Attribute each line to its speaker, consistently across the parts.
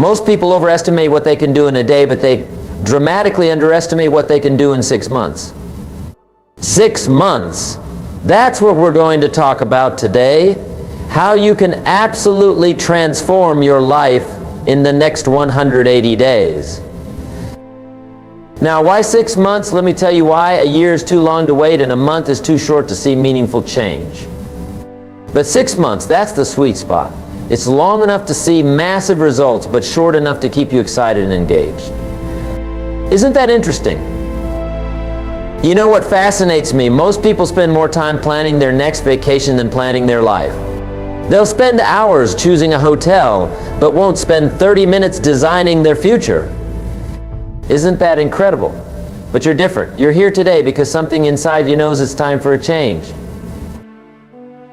Speaker 1: Most people overestimate what they can do in a day, but they dramatically underestimate what they can do in 6 months. 6 months. That's what we're going to talk about today. How you can absolutely transform your life in the next 180 days. Now, why 6 months? Let me tell you why. A year is too long to wait, and a month is too short to see meaningful change. But 6 months, that's the sweet spot. It's long enough to see massive results, but short enough to keep you excited and engaged. Isn't that interesting? You know what fascinates me? Most people spend more time planning their next vacation than planning their life. They'll spend hours choosing a hotel, but won't spend 30 minutes designing their future. Isn't that incredible? But you're different. You're here today because something inside you knows it's time for a change.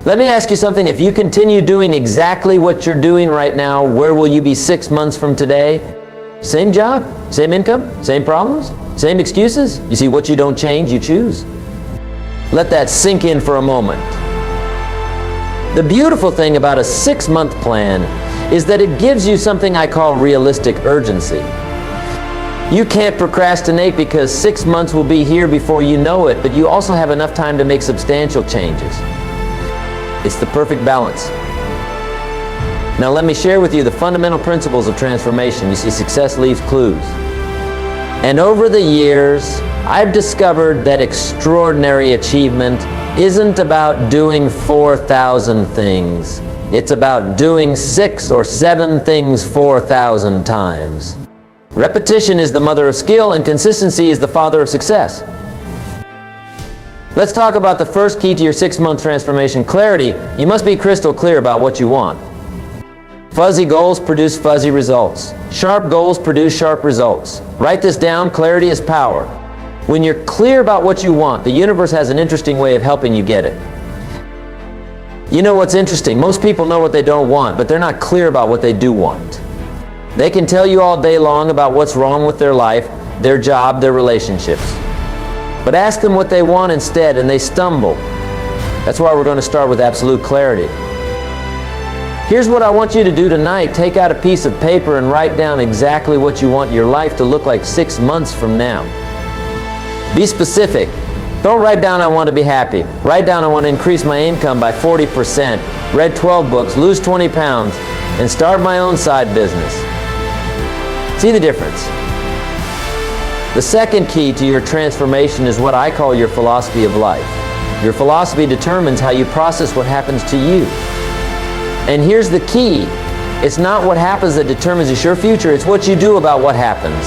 Speaker 1: Let me ask you something. If you continue doing exactly what you're doing right now, where will you be 6 months from today? Same job, same income, same problems, same excuses? You see, what you don't change, you choose. Let that sink in for a moment. The beautiful thing about a 6-month plan is that it gives you something I call realistic urgency. You can't procrastinate because 6 months will be here before you know it, but you also have enough time to make substantial changes. It's the perfect balance. Now let me share with you the fundamental principles of transformation. You see, success leaves clues. And over the years, I've discovered that extraordinary achievement isn't about doing 4,000 things. It's about doing 6 or 7 things 4,000 times. Repetition is the mother of skill, and consistency is the father of success. Let's talk about the first key to your 6-month transformation: clarity. You must be crystal clear about what you want. Fuzzy goals produce fuzzy results. Sharp goals produce sharp results. Write this down: clarity is power. When you're clear about what you want, the universe has an interesting way of helping you get it. You know what's interesting? Most people know what they don't want, but they're not clear about what they do want. They can tell you all day long about what's wrong with their life, their job, their relationships. But ask them what they want instead, and they stumble. That's why we're going to start with absolute clarity. Here's what I want you to do tonight. Take out a piece of paper and write down exactly what you want your life to look like 6 months from now. Be specific. Don't write down, "I want to be happy." Write down, "I want to increase my income by 40%, read 12 books, lose 20 pounds, and start my own side business." See the difference? The second key to your transformation is what I call your philosophy of life. Your philosophy determines how you process what happens to you. And here's the key. It's not what happens that determines your future, it's what you do about what happens.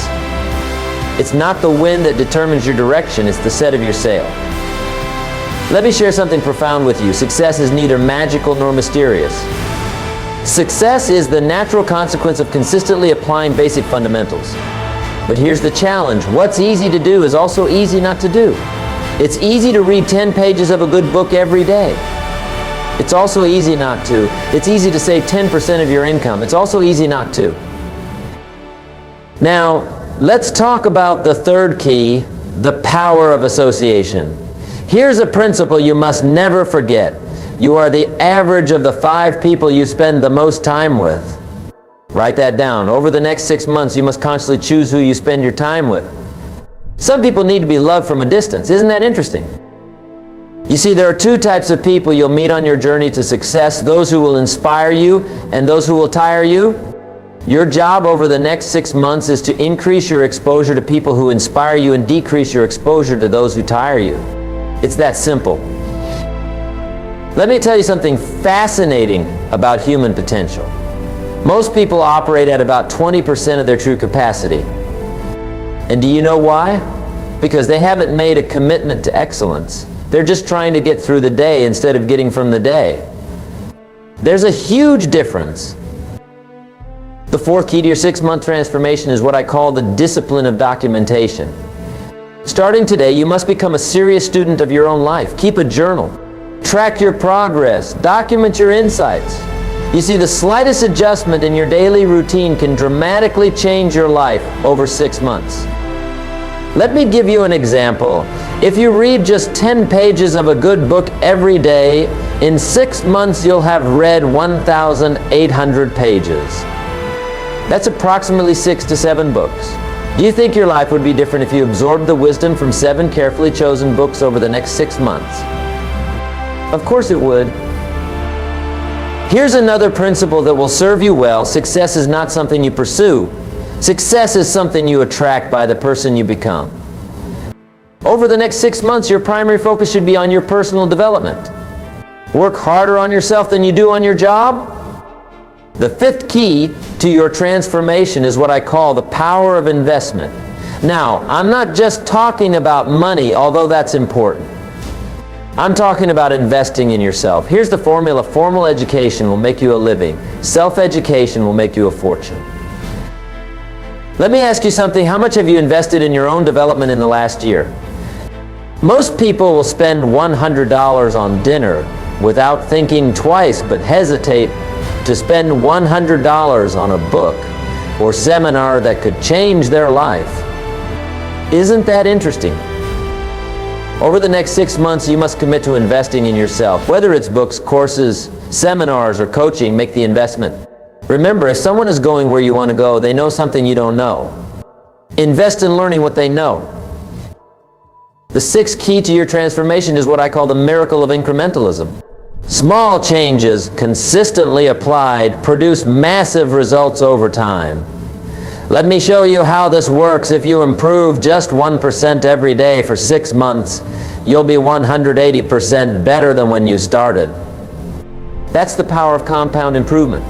Speaker 1: It's not the wind that determines your direction, it's the set of your sail. Let me share something profound with you. Success is neither magical nor mysterious. Success is the natural consequence of consistently applying basic fundamentals. But here's the challenge. What's easy to do is also easy not to do. It's easy to read 10 pages of a good book every day. It's also easy not to. It's easy to save 10% of your income. It's also easy not to. Now, let's talk about the third key, the power of association. Here's a principle you must never forget. You are the average of the 5 people you spend the most time with. Write that down. Over the next 6 months, you must constantly choose who you spend your time with. Some people need to be loved from a distance. Isn't that interesting? You see, there are 2 types of people you'll meet on your journey to success: those who will inspire you and those who will tire you. Your job over the next 6 months is to increase your exposure to people who inspire you and decrease your exposure to those who tire you. It's that simple. Let me tell you something fascinating about human potential. Most people operate at about 20% of their true capacity. And do you know why? Because they haven't made a commitment to excellence. They're just trying to get through the day instead of getting from the day. There's a huge difference. The fourth key to your 6-month transformation is what I call the discipline of documentation. Starting today, you must become a serious student of your own life. Keep a journal. Track your progress. Document your insights. You see, the slightest adjustment in your daily routine can dramatically change your life over 6 months. Let me give you an example. If you read just 10 pages of a good book every day, in 6 months you'll have read 1,800 pages. That's approximately 6 to 7 books. Do you think your life would be different if you absorbed the wisdom from 7 carefully chosen books over the next 6 months? Of course it would. Here's another principle that will serve you well. Success is not something you pursue. Success is something you attract by the person you become. Over the next 6 months, your primary focus should be on your personal development. Work harder on yourself than you do on your job. The 5th key to your transformation is what I call the power of investment. Now, I'm not just talking about money, although that's important. I'm talking about investing in yourself. Here's the formula. Formal education will make you a living. Self-education will make you a fortune. Let me ask you something. How much have you invested in your own development in the last year? Most people will spend $100 on dinner without thinking twice, but hesitate to spend $100 on a book or seminar that could change their life. Isn't that interesting? Over the next 6 months, you must commit to investing in yourself. Whether it's books, courses, seminars, or coaching, make the investment. Remember, if someone is going where you want to go, they know something you don't know. Invest in learning what they know. The 6th key to your transformation is what I call the miracle of incrementalism. Small changes consistently applied produce massive results over time. Let me show you how this works. If you improve just 1% every day for 6 months, you'll be 180% better than when you started. That's the power of compound improvement.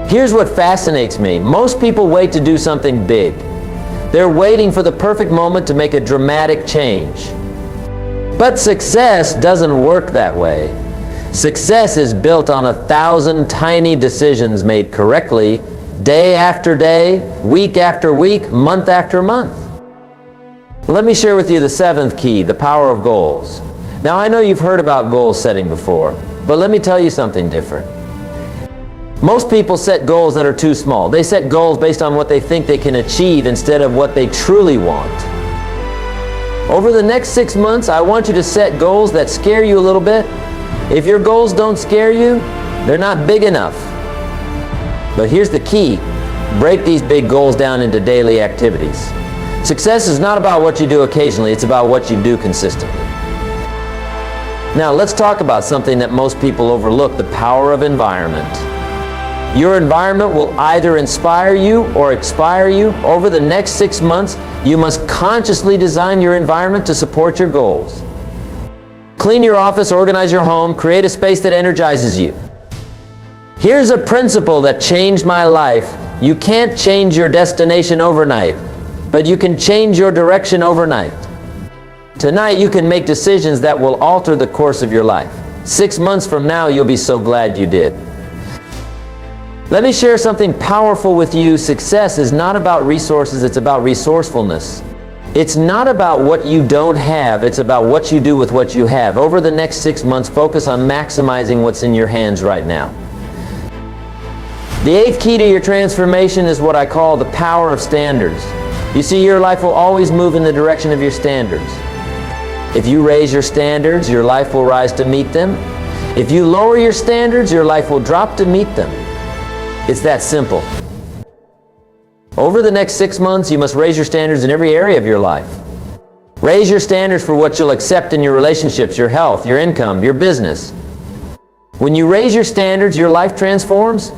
Speaker 1: Here's what fascinates me. Most people wait to do something big. They're waiting for the perfect moment to make a dramatic change. But success doesn't work that way. Success is built on 1,000 tiny decisions made correctly, day after day, week after week, month after month. Let me share with you the 7th key, the power of goals. Now, I know you've heard about goal setting before, but let me tell you something different. Most people set goals that are too small. They set goals based on what they think they can achieve instead of what they truly want. Over the next 6 months, I want you to set goals that scare you a little bit. If your goals don't scare you, they're not big enough. But here's the key. Break these big goals down into daily activities. Success is not about what you do occasionally, it's about what you do consistently. Now, let's talk about something that most people overlook, the power of environment. Your environment will either inspire you or expire you. Over the next 6 months, you must consciously design your environment to support your goals. Clean your office, organize your home, create a space that energizes you. Here's a principle that changed my life. You can't change your destination overnight, but you can change your direction overnight. Tonight, you can make decisions that will alter the course of your life. 6 months from now, you'll be so glad you did. Let me share something powerful with you. Success is not about resources, it's about resourcefulness. It's not about what you don't have, it's about what you do with what you have. Over the next 6 months, focus on maximizing what's in your hands right now. The 8th key to your transformation is what I call the power of standards. You see, your life will always move in the direction of your standards. If you raise your standards, your life will rise to meet them. If you lower your standards, your life will drop to meet them. It's that simple. Over the next 6 months, you must raise your standards in every area of your life. Raise your standards for what you'll accept in your relationships, your health, your income, your business. When you raise your standards, your life transforms.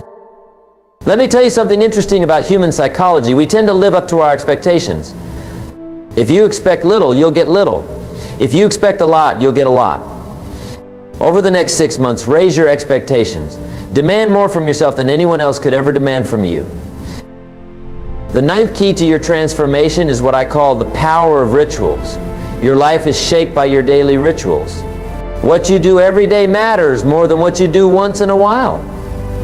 Speaker 1: Let me tell you something interesting about human psychology. We tend to live up to our expectations. If you expect little, you'll get little. If you expect a lot, you'll get a lot. Over the next 6 months, raise your expectations. Demand more from yourself than anyone else could ever demand from you. The 9th key to your transformation is what I call the power of rituals. Your life is shaped by your daily rituals. What you do every day matters more than what you do once in a while.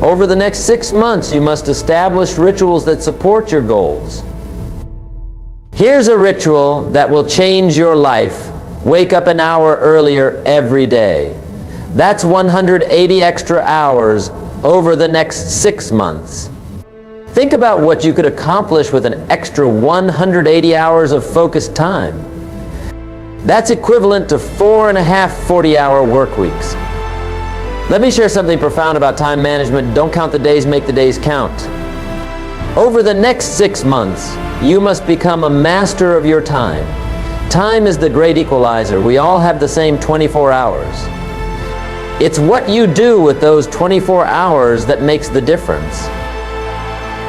Speaker 1: Over the next 6 months, you must establish rituals that support your goals. Here's a ritual that will change your life. Wake up an hour earlier every day. That's 180 extra hours over the next 6 months. Think about what you could accomplish with an extra 180 hours of focused time. That's equivalent to 4.5 40-hour work weeks. Let me share something profound about time management. Don't count the days, make the days count. Over the next 6 months, you must become a master of your time. Time is the great equalizer. We all have the same 24 hours. It's what you do with those 24 hours that makes the difference.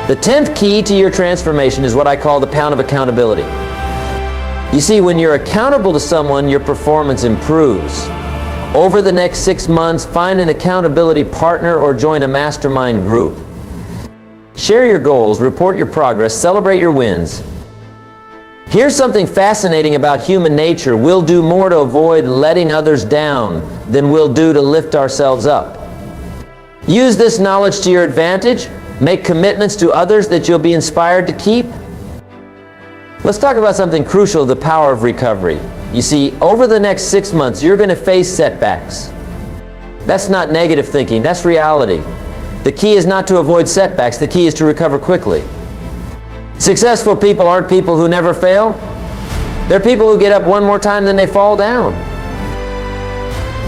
Speaker 1: The 10th key to your transformation is what I call the pound of accountability. You see, when you're accountable to someone, your performance improves. Over the next 6 months, find an accountability partner or join a mastermind group. Share your goals, report your progress, celebrate your wins. Here's something fascinating about human nature. We'll do more to avoid letting others down than we'll do to lift ourselves up. Use this knowledge to your advantage. Make commitments to others that you'll be inspired to keep. Let's talk about something crucial, the power of recovery. You see, over the next 6 months, you're going to face setbacks. That's not negative thinking, that's reality. The key is not to avoid setbacks, the key is to recover quickly. Successful people aren't people who never fail. They're people who get up one more time than they fall down.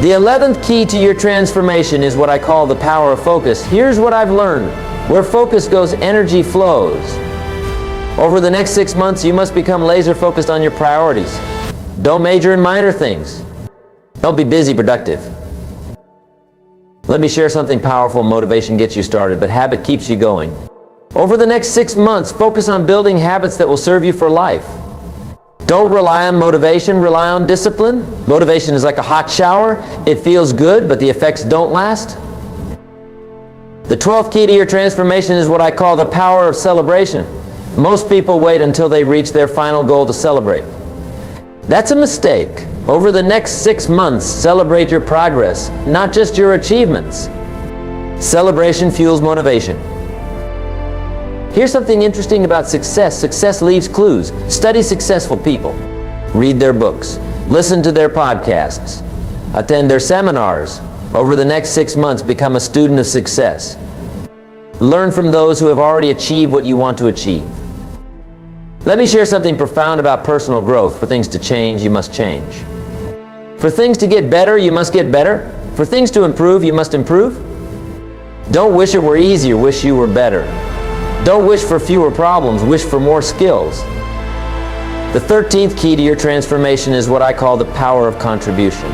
Speaker 1: The 11th key to your transformation is what I call the power of focus. Here's what I've learned. Where focus goes, energy flows. Over the next 6 months, you must become laser focused on your priorities. Don't major in minor things. Don't be busy, productive. Let me share something powerful. Motivation gets you started, but habit keeps you going. Over the next 6 months, focus on building habits that will serve you for life. Don't rely on motivation, rely on discipline. Motivation is like a hot shower. It feels good, but the effects don't last. The 12th key to your transformation is what I call the power of celebration. Most people wait until they reach their final goal to celebrate. That's a mistake. Over the next 6 months, celebrate your progress, not just your achievements. Celebration fuels motivation. Here's something interesting about success. Success leaves clues. Study successful people. Read their books. Listen to their podcasts. Attend their seminars. Over the next 6 months, become a student of success. Learn from those who have already achieved what you want to achieve. Let me share something profound about personal growth. For things to change, you must change. For things to get better, you must get better. For things to improve, you must improve. Don't wish it were easier, wish you were better. Don't wish for fewer problems, wish for more skills. The 13th key to your transformation is what I call the power of contribution.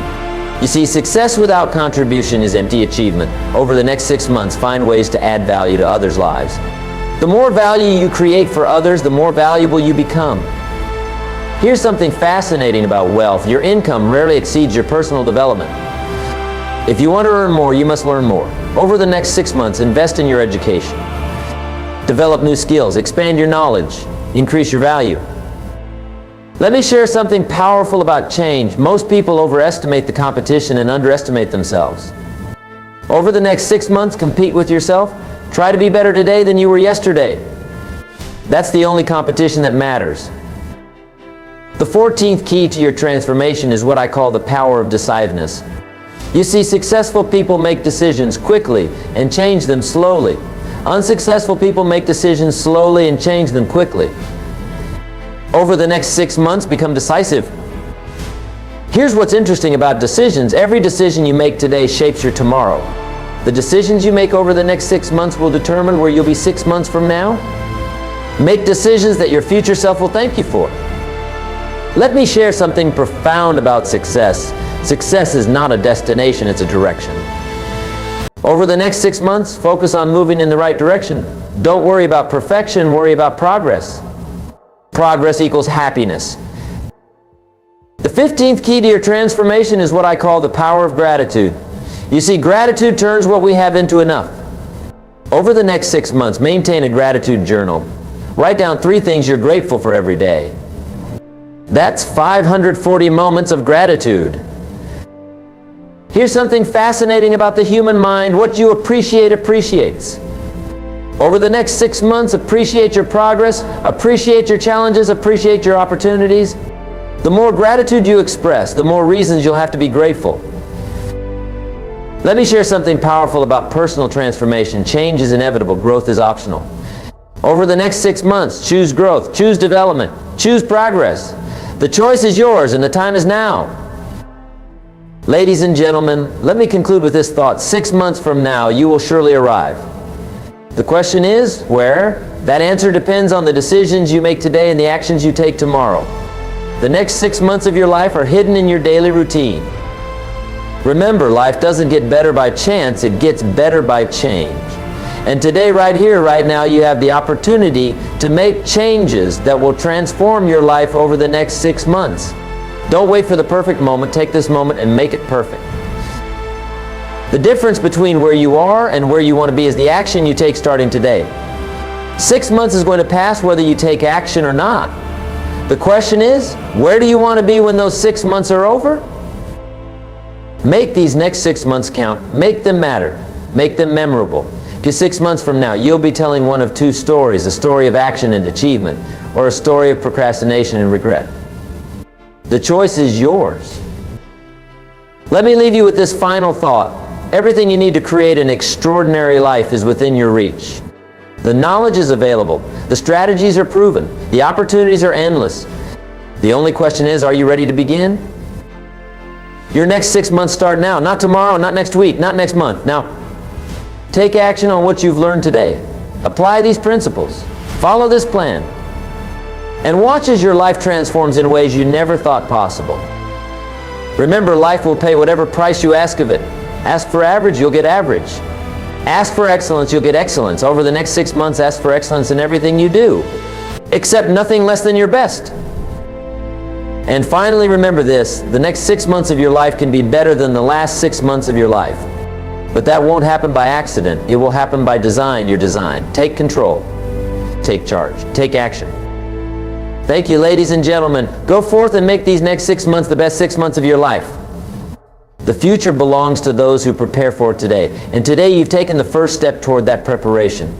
Speaker 1: You see, success without contribution is empty achievement. Over the next 6 months, find ways to add value to others' lives. The more value you create for others, the more valuable you become. Here's something fascinating about wealth. Your income rarely exceeds your personal development. If you want to earn more, you must learn more. Over the next 6 months, invest in your education. Develop new skills, expand your knowledge, increase your value. Let me share something powerful about change. Most people overestimate the competition and underestimate themselves. Over the next 6 months, compete with yourself. Try to be better today than you were yesterday. That's the only competition that matters. The 14th key to your transformation is what I call the power of decisiveness. You see, successful people make decisions quickly and change them slowly. Unsuccessful people make decisions slowly and change them quickly. Over the next 6 months, become decisive. Here's what's interesting about decisions. Every decision you make today shapes your tomorrow. The decisions you make over the next 6 months will determine where you'll be 6 months from now. Make decisions that your future self will thank you for. Let me share something profound about success. Success is not a destination, it's a direction. Over the next 6 months, focus on moving in the right direction. Don't worry about perfection, worry about progress. Progress equals happiness. The 15th key to your transformation is what I call the power of gratitude. You see, gratitude turns what we have into enough. Over the next 6 months, maintain a gratitude journal. Write down 3 things you're grateful for every day. That's 540 moments of gratitude. Here's something fascinating about the human mind. What you appreciate appreciates. Over the next 6 months, appreciate your progress, appreciate your challenges, appreciate your opportunities. The more gratitude you express, the more reasons you'll have to be grateful. Let me share something powerful about personal transformation. Change is inevitable, growth is optional. Over the next 6 months, choose growth, choose development, choose progress. The choice is yours and the time is now. Ladies and gentlemen, let me conclude with this thought. 6 months from now, you will surely arrive. The question is, where? That answer depends on the decisions you make today and the actions you take tomorrow. The next 6 months of your life are hidden in your daily routine. Remember, life doesn't get better by chance, it gets better by change. And today, right here, right now, you have the opportunity to make changes that will transform your life over the next 6 months. Don't wait for the perfect moment. Take this moment and make it perfect. The difference between where you are and where you want to be is the action you take starting today. 6 months is going to pass whether you take action or not. The question is, where do you want to be when those 6 months are over? Make these next 6 months count. Make them matter. Make them memorable. Because 6 months from now, you'll be telling one of two stories, a story of action and achievement, or a story of procrastination and regret. The choice is yours. Let me leave you with this final thought. Everything you need to create an extraordinary life is within your reach. The knowledge is available. The strategies are proven. The opportunities are endless. The only question is, are you ready to begin? Your next 6 months start now. Not tomorrow, not next week, not next month. Now, take action on what you've learned today. Apply these principles. Follow this plan. And watch as your life transforms in ways you never thought possible. Remember, life will pay whatever price you ask of it. Ask for average, you'll get average. Ask for excellence, you'll get excellence. Over the next 6 months, ask for excellence in everything you do. Accept nothing less than your best. And finally, remember this, the next 6 months of your life can be better than the last 6 months of your life. But that won't happen by accident. It will happen by design, your design. Take control. Take charge. Take action. Thank you, ladies and gentlemen. Go forth and make these next 6 months the best 6 months of your life. The future belongs to those who prepare for it today. And today you've taken the first step toward that preparation.